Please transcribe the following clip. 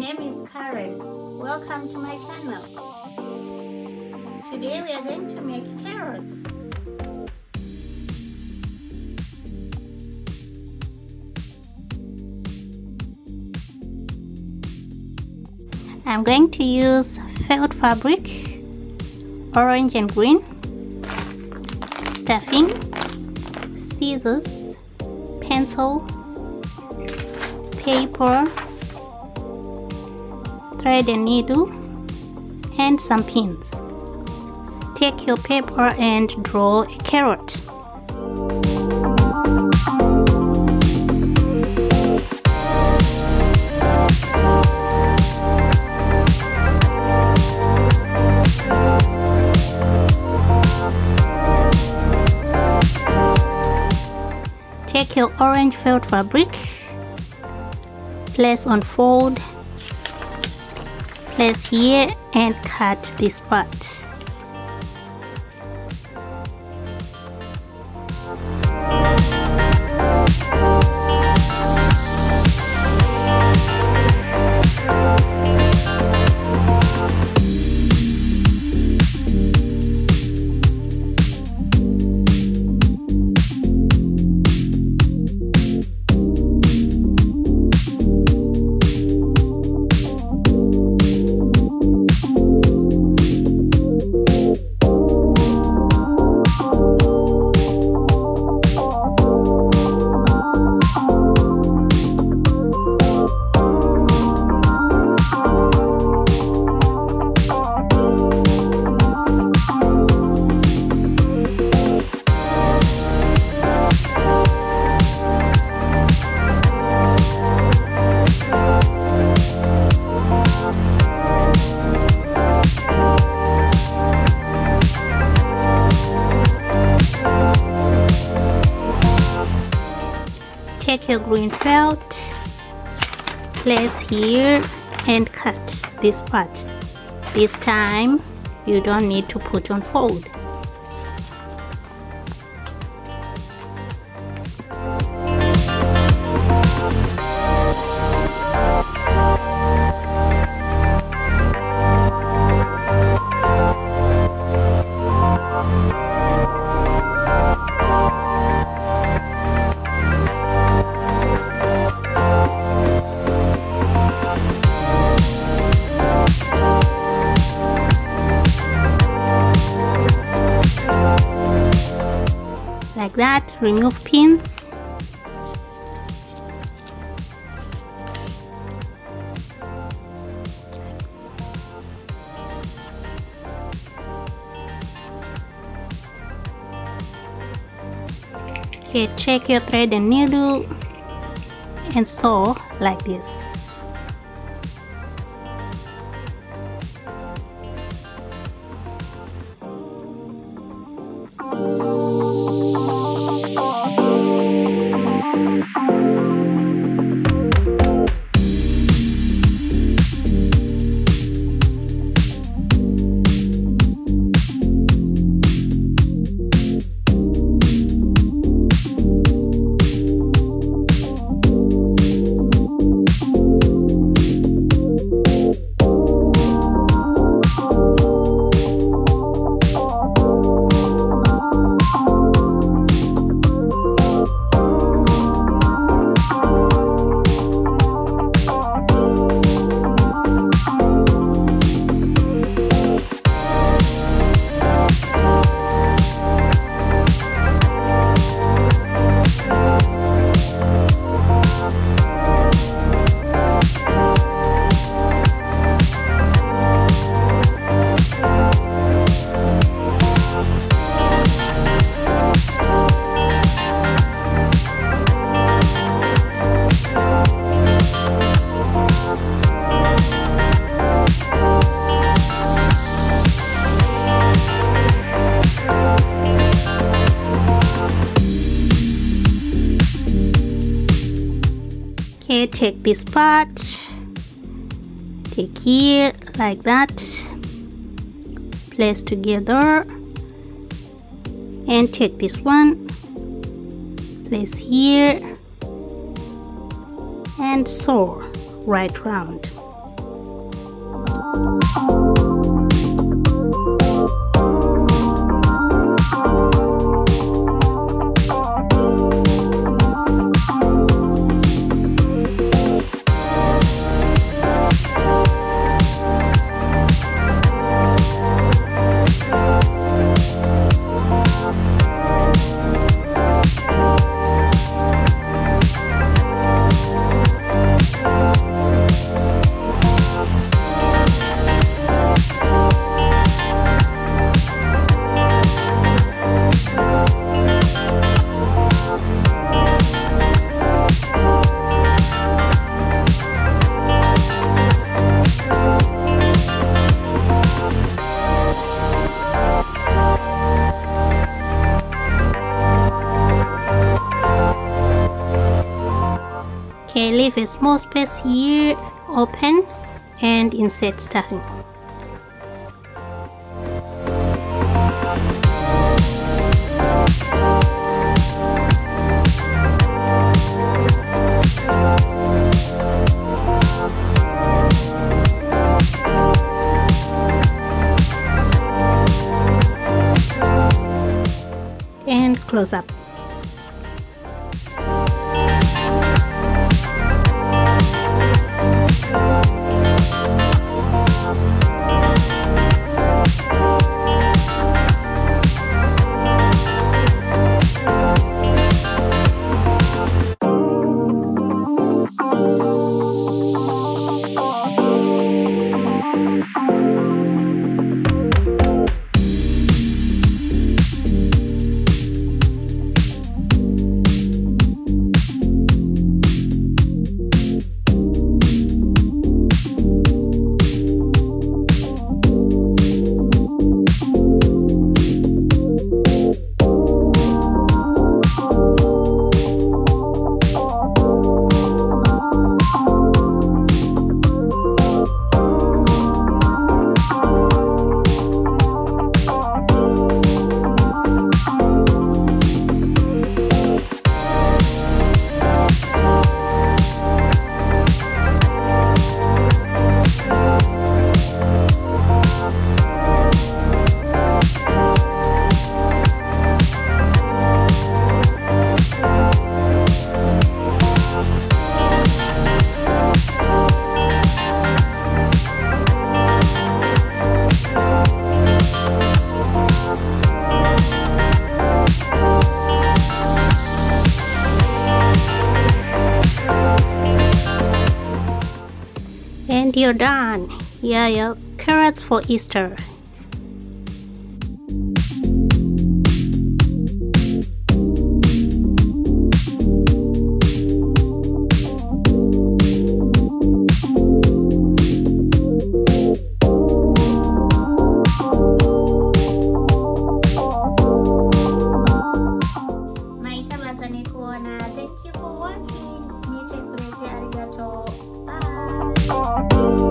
name is Karen. Welcome to my channel. Today we are going to make carrots. I'm going to use felt fabric, orange and green, stuffing, scissors, pencil, paper, thread and needle, and some pins. Take your paper and draw a carrot. Take your orange felt fabric, place on fold, place here and cut this part. Take your green felt, place here and cut this part. This time you don't need to put on fold. Like that, remove pins. Okay, take your thread and needle and sew like this. Okay, take this part, take here like that, place together, and take this one, place here and sew right round. Okay, leave a small space here, open and insert stuffing. And close up. And you're done. Yeah, your carrots for Easter. Thank you for watching. Arigato. Bye.